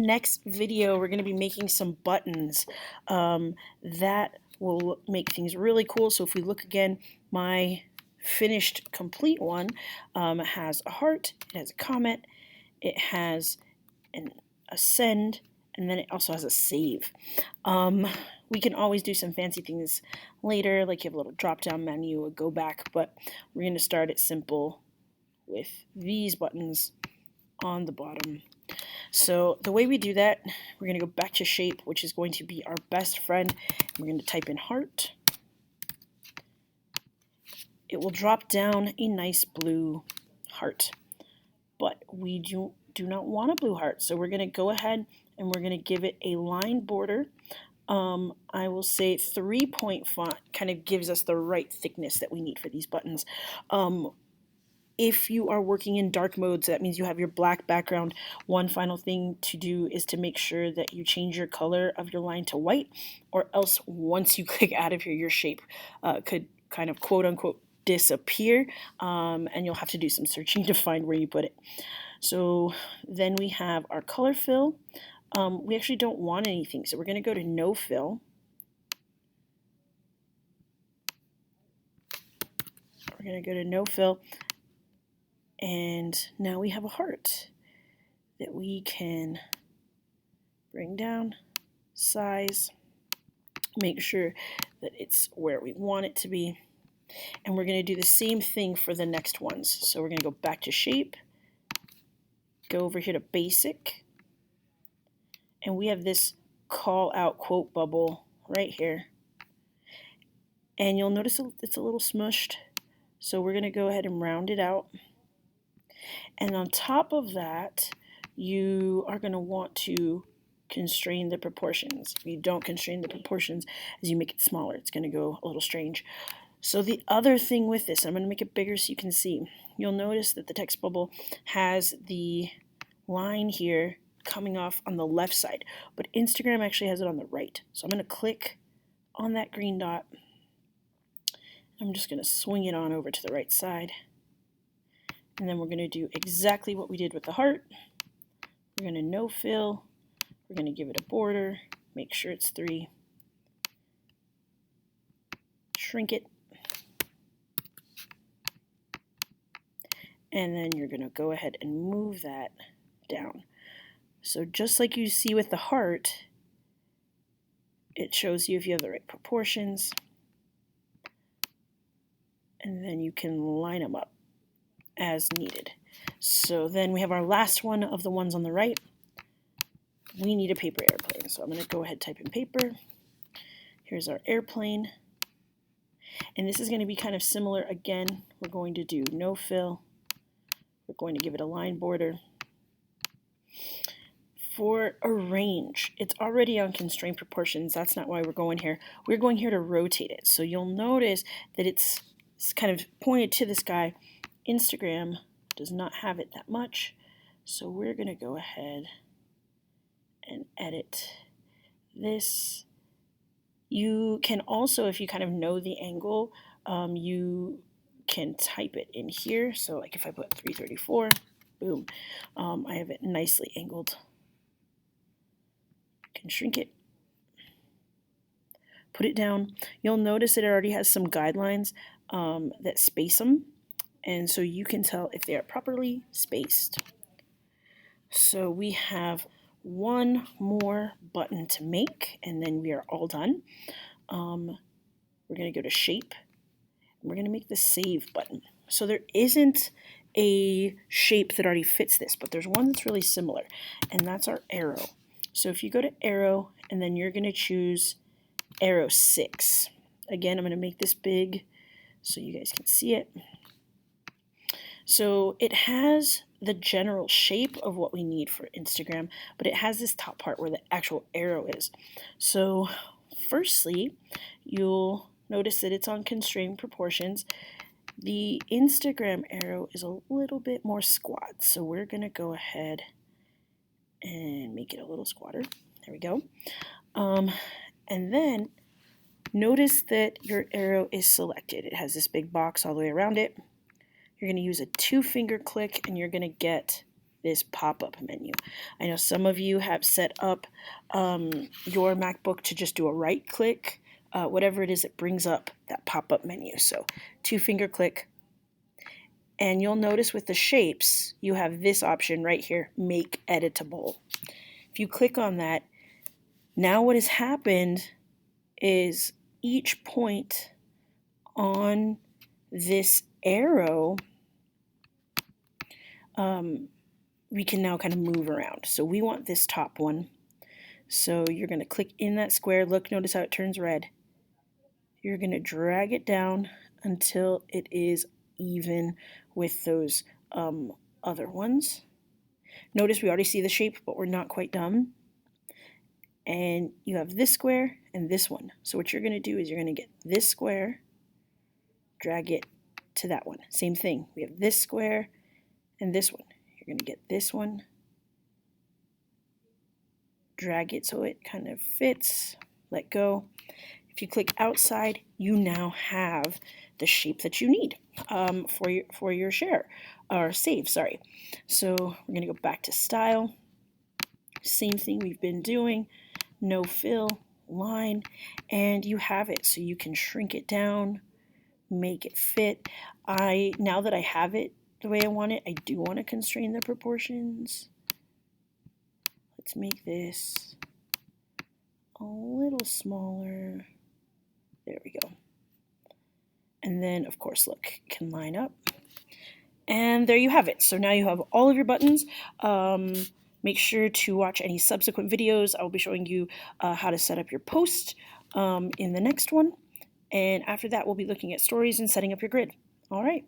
Next video, we're going to be making some buttons that will make things really cool. So if we look again, my finished complete one has a heart, it has a comet, it has a send, and then it also has a save. We can always do some fancy things later, like you have a little drop down menu, a go back, but we're going to start it simple with these buttons on the bottom. So the way we do that, we're going to go back to shape, which is going to be our best friend. We're going to type in heart. It will drop down a nice blue heart, but we do not want a blue heart. So we're going to go ahead and we're going to give it a line border. I will say 3-point font kind of gives us the right thickness that we need for these buttons. If you are working in dark modes, that means you have your black background. One final thing to do is to make sure that you change your color of your line to white, or else once you click out of here, your shape could kind of quote unquote disappear, and you'll have to do some searching to find where you put it. So then we have our color fill. We actually don't want anything, so we're going to go to no fill. We're going to go to no fill. And now we have a heart that we can bring down, size, make sure that it's where we want it to be. And we're going to do the same thing for the next ones. So we're going to go back to shape, go over here to basic, and we have this call out quote bubble right here. And you'll notice it's a little smushed. So we're going to go ahead and round it out. And on top of that, you are going to want to constrain the proportions. If you don't constrain the proportions, as you make it smaller, it's going to go a little strange. So the other thing with this, I'm going to make it bigger so you can see. You'll notice that the text bubble has the line here coming off on the left side, but Instagram actually has it on the right. So I'm going to click on that green dot. I'm just going to swing it on over to the right side. And then we're going to do exactly what we did with the heart. We're going to no fill. We're going to give it a border. Make sure it's 3. Shrink it. And then you're going to go ahead and move that down. So just like you see with the heart, it shows you if you have the right proportions. And then you can line them up as needed. So then we have our last one of the ones on the right. We need a paper airplane. So I'm going to go ahead and type in paper. Here's our airplane. And this is going to be kind of similar. Again, we're going to do no fill. We're going to give it a line border. For arrange, it's already on constrained proportions. That's not why we're going here. We're going here to rotate it. So you'll notice that it's kind of pointed to this guy. Instagram does not have it that much, so we're going to go ahead and edit this. You can also, if you kind of know the angle, you can type it in here. So like if I put 334, boom, I have it nicely angled. You can shrink it, put it down. You'll notice it already has some guidelines that space them. And so you can tell if they are properly spaced. So we have one more button to make, and then we are all done. We're going to go to shape, and we're going to make the save button. So there isn't a shape that already fits this, but there's one that's really similar, and that's our arrow. So if you go to arrow, and then you're going to choose arrow 6. Again, I'm going to make this big so you guys can see it. So it has the general shape of what we need for Instagram, but it has this top part where the actual arrow is. So firstly, you'll notice that it's on constrained proportions. The Instagram arrow is a little bit more squat, so we're going to go ahead and make it a little squatter. There we go. And then notice that your arrow is selected. It has this big box all the way around it. You're going to use a 2-finger click, and you're going to get this pop-up menu. I know some of you have set up your MacBook to just do a right click, whatever it is, it brings up that pop-up menu. So 2-finger click, and you'll notice with the shapes, you have this option right here, make editable. If you click on that, now what has happened is each point on this arrow, we can now kind of move around. So we want this top one. So you're going to click in that square. Look, notice how it turns red. You're going to drag it down until it is even with those other ones. Notice we already see the shape, but we're not quite done. And you have this square and this one. So what you're going to do is you're going to get this square, drag it to that one. Same thing. We have this square and this one. You're going to get this one, drag it so it kind of fits, let go. If you click outside, you now have the shape that you need for your share or save. Sorry. So we're going to go back to style. Same thing we've been doing. No fill, line, and you have it. So you can shrink it down, make it fit. Now that I have it the way I want it, I do want to constrain the proportions. Let's make this a little smaller. There we go. And then, of course, look, can line up. And there you have it. So now you have all of your buttons. Make sure to watch any subsequent videos. I will be showing you how to set up your post in the next one. And after that, we'll be looking at stories and setting up your grid. All right.